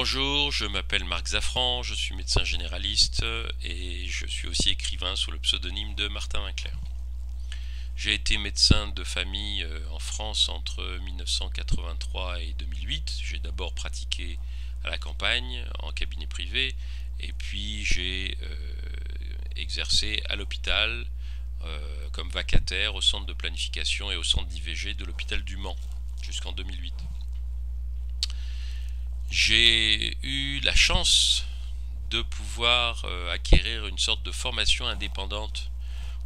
Bonjour, je m'appelle Marc Zafran, je suis médecin généraliste et je suis aussi écrivain sous le pseudonyme de Martin Winkler. J'ai été médecin de famille en France entre 1983 et 2008. J'ai d'abord pratiqué à la campagne, en cabinet privé, et puis j'ai exercé à l'hôpital comme vacataire au centre de planification et au centre d'IVG de l'hôpital du Mans jusqu'en 2008. J'ai eu la chance de pouvoir acquérir une sorte de formation indépendante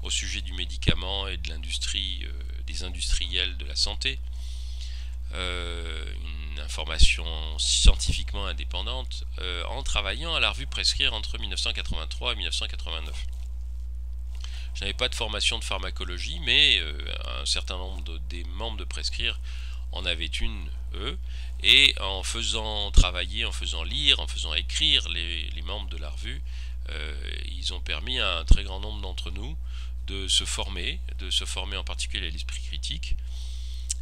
au sujet du médicament et de l'industrie, des industriels de la santé. Une information scientifiquement indépendante en travaillant à la revue Prescrire entre 1983 et 1989. Je n'avais pas de formation de pharmacologie, mais un certain nombre des membres de Prescrire en avaient une, eux, et en faisant travailler, en faisant lire, en faisant écrire les membres de la revue, ils ont permis à un très grand nombre d'entre nous de se former en particulier à l'esprit critique,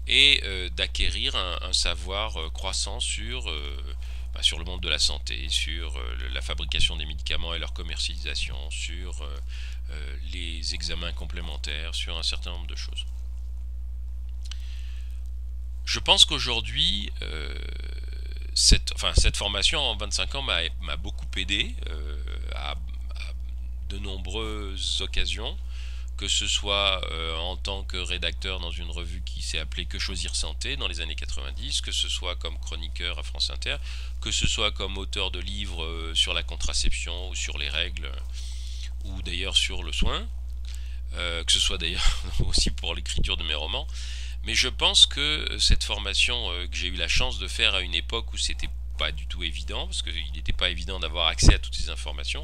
et d'acquérir un savoir croissant sur le monde de la santé, sur la fabrication des médicaments et leur commercialisation, sur les examens complémentaires, sur un certain nombre de choses. Je pense qu'aujourd'hui, cette formation en 25 ans m'a beaucoup aidé à de nombreuses occasions, que ce soit en tant que rédacteur dans une revue qui s'est appelée Que Choisir Santé dans les années 90, que ce soit comme chroniqueur à France Inter, que ce soit comme auteur de livres sur la contraception ou sur les règles, ou d'ailleurs sur le soin, que ce soit d'ailleurs aussi pour l'écriture de mes romans. Mais je pense que cette formation que j'ai eu la chance de faire à une époque où c'était pas du tout évident, parce qu'il n'était pas évident d'avoir accès à toutes ces informations,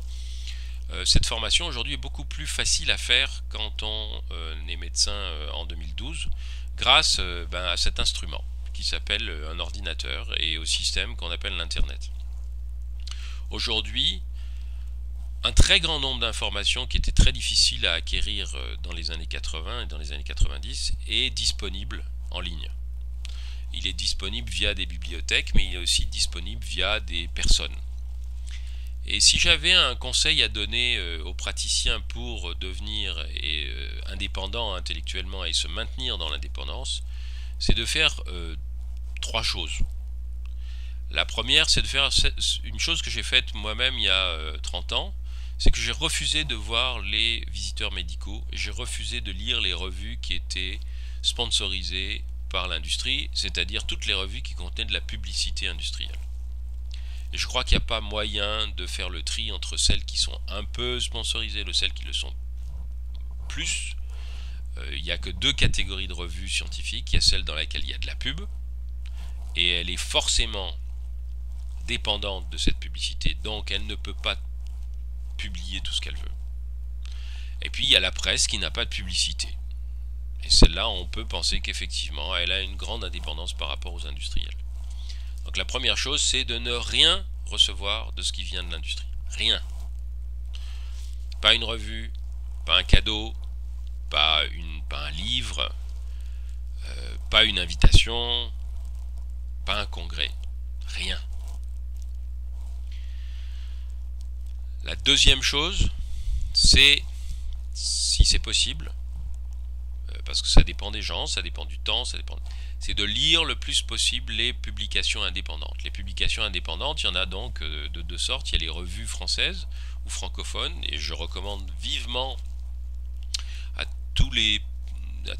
cette formation aujourd'hui est beaucoup plus facile à faire quand on est médecin en 2012, grâce à cet instrument qui s'appelle un ordinateur et au système qu'on appelle l'Internet. Aujourd'hui, un très grand nombre d'informations qui étaient très difficiles à acquérir dans les années 80 et dans les années 90 est disponible en ligne. Il est disponible via des bibliothèques, mais il est aussi disponible via des personnes. Et si j'avais un conseil à donner aux praticiens pour devenir indépendants intellectuellement et se maintenir dans l'indépendance, c'est de faire trois choses. La première, c'est de faire une chose que j'ai faite moi-même il y a 30 ans, c'est que j'ai refusé de voir les visiteurs médicaux et j'ai refusé de lire les revues qui étaient sponsorisées par l'industrie, c'est-à-dire toutes les revues qui contenaient de la publicité industrielle. Et je crois qu'il n'y a pas moyen de faire le tri entre celles qui sont un peu sponsorisées et celles qui le sont plus. Il n'y a que deux catégories de revues scientifiques. Il y a celle dans laquelle il y a de la pub, et elle est forcément dépendante de cette publicité, donc elle ne peut pas publier tout ce qu'elle veut. Et puis il y a la presse qui n'a pas de publicité. Et celle-là, on peut penser qu'effectivement, elle a une grande indépendance par rapport aux industriels. Donc la première chose, c'est de ne rien recevoir de ce qui vient de l'industrie. Rien. Pas une revue, pas un cadeau, pas un livre, pas une invitation, pas un congrès. Rien. La deuxième chose, c'est, si c'est possible, parce que ça dépend des gens, ça dépend du temps, c'est de lire le plus possible les publications indépendantes. Les publications indépendantes, il y en a donc de deux sortes. Il y a les revues françaises ou francophones, et je recommande vivement à tous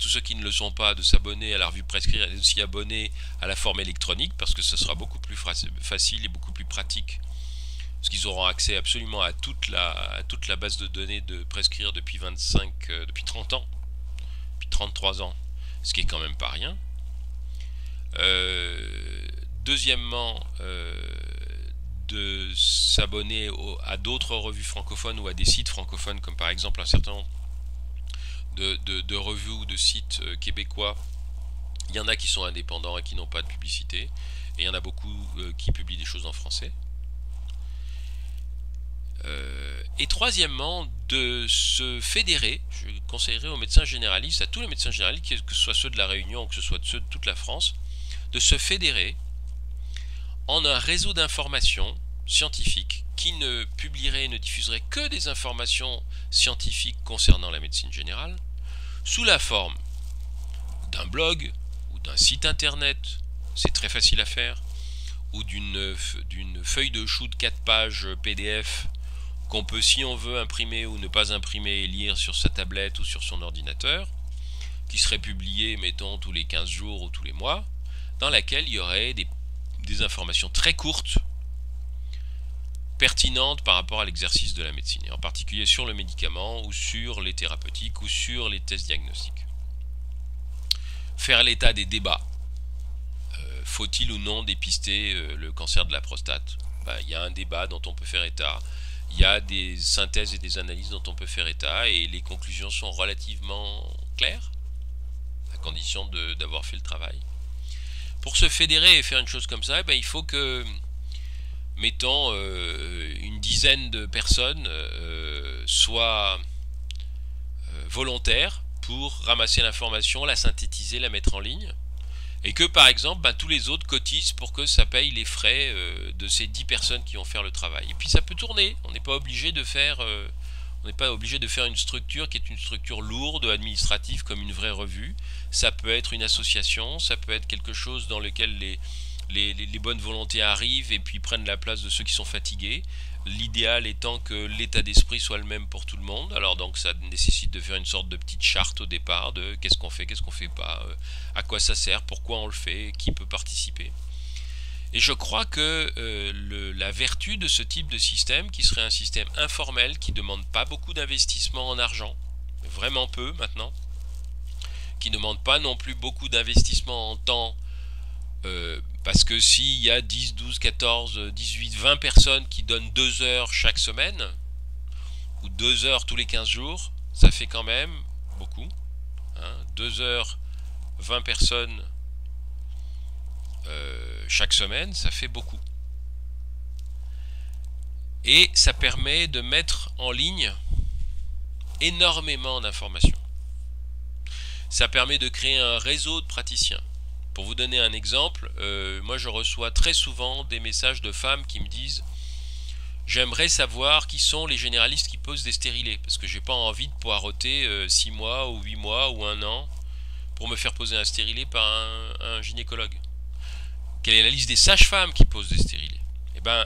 ceux qui ne le sont pas de s'abonner à la revue Prescrire et de s'y abonner à la forme électronique, parce que ce sera beaucoup plus facile et beaucoup plus pratique, parce qu'ils auront accès absolument à toute la base de données de Prescrire depuis 30 ans, depuis 33 ans, ce qui est quand même pas rien. Deuxièmement, de s'abonner à d'autres revues francophones ou à des sites francophones, comme par exemple un certain nombre de revues ou de sites québécois. Il y en a qui sont indépendants et qui n'ont pas de publicité, et il y en a beaucoup qui publient des choses en français. Et troisièmement, de se fédérer. Je conseillerais aux médecins généralistes, à tous les médecins généralistes, que ce soit ceux de la Réunion ou que ce soit ceux de toute la France, de se fédérer en un réseau d'informations scientifiques qui ne publierait et ne diffuserait que des informations scientifiques concernant la médecine générale, sous la forme d'un blog ou d'un site internet, c'est très facile à faire, ou d'une feuille de chou de 4 pages PDF qu'on peut, si on veut, imprimer ou ne pas imprimer et lire sur sa tablette ou sur son ordinateur, qui serait publiée, mettons, tous les 15 jours ou tous les mois, dans laquelle il y aurait des informations très courtes, pertinentes par rapport à l'exercice de la médecine, et en particulier sur le médicament ou sur les thérapeutiques ou sur les tests diagnostiques. Faire l'état des débats. Faut-il ou non dépister le cancer de la prostate? Il y a un débat dont on peut faire état, il y a des synthèses et des analyses dont on peut faire état, et les conclusions sont relativement claires, à condition d'avoir fait le travail. Pour se fédérer et faire une chose comme ça, il faut que, mettons, une dizaine de personnes soient volontaires pour ramasser l'information, la synthétiser, la mettre en ligne, et que par exemple tous les autres cotisent pour que ça paye les frais de ces 10 personnes qui vont faire le travail. Et puis ça peut tourner, on n'est pas obligé de faire une structure qui est une structure lourde, administrative, comme une vraie revue. Ça peut être une association, ça peut être quelque chose dans lequel les bonnes volontés arrivent et puis prennent la place de ceux qui sont fatigués. L'idéal étant que l'état d'esprit soit le même pour tout le monde. Alors donc ça nécessite de faire une sorte de petite charte au départ de qu'est-ce qu'on fait pas, à quoi ça sert, pourquoi on le fait, qui peut participer. Et je crois que la vertu de ce type de système, qui serait un système informel, qui ne demande pas beaucoup d'investissement en argent, vraiment peu maintenant, qui ne demande pas non plus beaucoup d'investissement en temps, parce que s'il y a 10, 12, 14, 18, 20 personnes qui donnent 2 heures chaque semaine, ou 2 heures tous les 15 jours, ça fait quand même beaucoup. 2 heures, 20 personnes chaque semaine, ça fait beaucoup. Et ça permet de mettre en ligne énormément d'informations. Ça permet de créer un réseau de praticiens. Pour vous donner un exemple, moi je reçois très souvent des messages de femmes qui me disent « J'aimerais savoir qui sont les généralistes qui posent des stérilés, parce que j'ai pas envie de poireauter 6 mois ou 8 mois ou 1 an pour me faire poser un stérilet par un gynécologue. Quelle est la liste des sages-femmes qui posent des stérilés ?» Eh ben,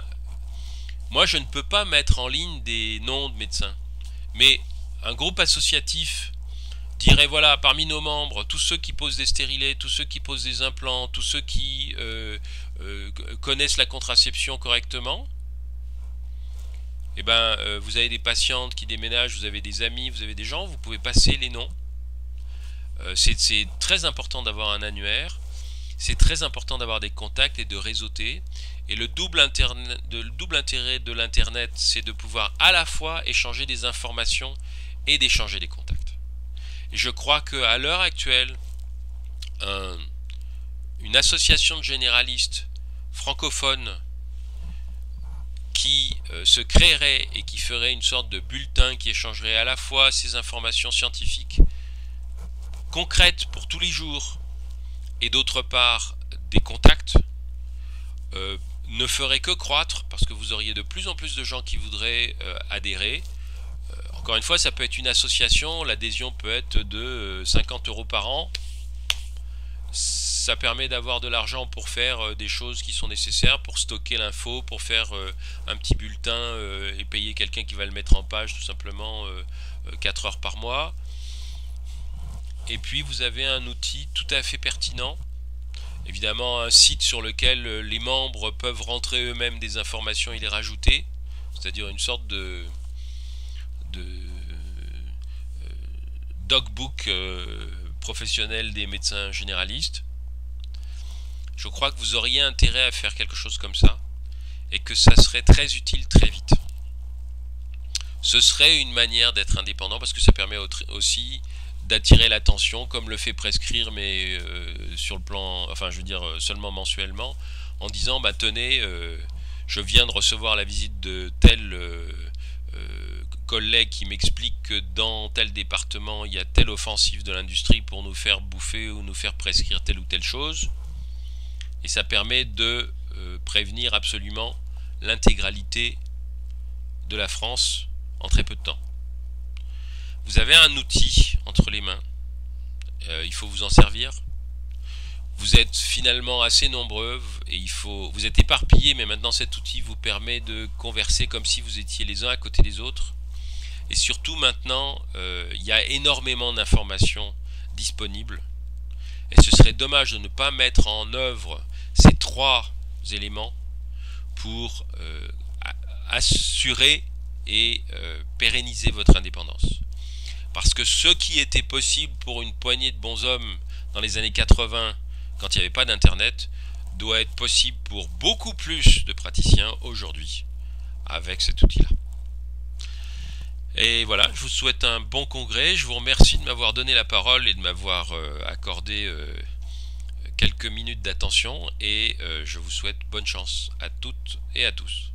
moi je ne peux pas mettre en ligne des noms de médecins, mais un groupe associatif dirait voilà, parmi nos membres, tous ceux qui posent des stérilets, tous ceux qui posent des implants, tous ceux qui connaissent la contraception correctement, vous avez des patientes qui déménagent, vous avez des amis, vous avez des gens, vous pouvez passer les noms. C'est très important d'avoir un annuaire, c'est très important d'avoir des contacts et de réseauter. Et le double intérêt de l'Internet, c'est de pouvoir à la fois échanger des informations et d'échanger des contacts. Et je crois qu'à l'heure actuelle, une association de généralistes francophones qui se créerait et qui ferait une sorte de bulletin qui échangerait à la fois ces informations scientifiques concrètes pour tous les jours et d'autre part des contacts, ne ferait que croître parce que vous auriez de plus en plus de gens qui voudraient adhérer. Encore une fois, ça peut être une association, l'adhésion peut être de 50 € par an. Ça permet d'avoir de l'argent pour faire des choses qui sont nécessaires, pour stocker l'info, pour faire un petit bulletin et payer quelqu'un qui va le mettre en page tout simplement 4 heures par mois. Et puis vous avez un outil tout à fait pertinent, évidemment un site sur lequel les membres peuvent rentrer eux-mêmes des informations et les rajouter, c'est-à-dire une sorte de dogbook professionnel des médecins généralistes. Je crois que vous auriez intérêt à faire quelque chose comme ça et que ça serait très utile très vite. Ce serait une manière d'être indépendant parce que ça permet aussi d'attirer l'attention comme le fait Prescrire, mais sur le plan, enfin je veux dire seulement mensuellement, en disant tenez, je viens de recevoir la visite de tel collègue qui m'explique que dans tel département il y a telle offensive de l'industrie pour nous faire bouffer ou nous faire prescrire telle ou telle chose, et ça permet de prévenir absolument l'intégralité de la France en très peu de temps. Vous avez un outil entre les mains, il faut vous en servir. Vous êtes finalement assez nombreux et vous êtes éparpillés, mais maintenant cet outil vous permet de converser comme si vous étiez les uns à côté des autres. Et surtout maintenant, il y a énormément d'informations disponibles. Et ce serait dommage de ne pas mettre en œuvre ces trois éléments pour assurer et pérenniser votre indépendance. Parce que ce qui était possible pour une poignée de bons hommes dans les années 80, quand il n'y avait pas d'internet, doit être possible pour beaucoup plus de praticiens aujourd'hui avec cet outil-là. Et voilà, je vous souhaite un bon congrès, je vous remercie de m'avoir donné la parole et de m'avoir accordé quelques minutes d'attention, et je vous souhaite bonne chance à toutes et à tous.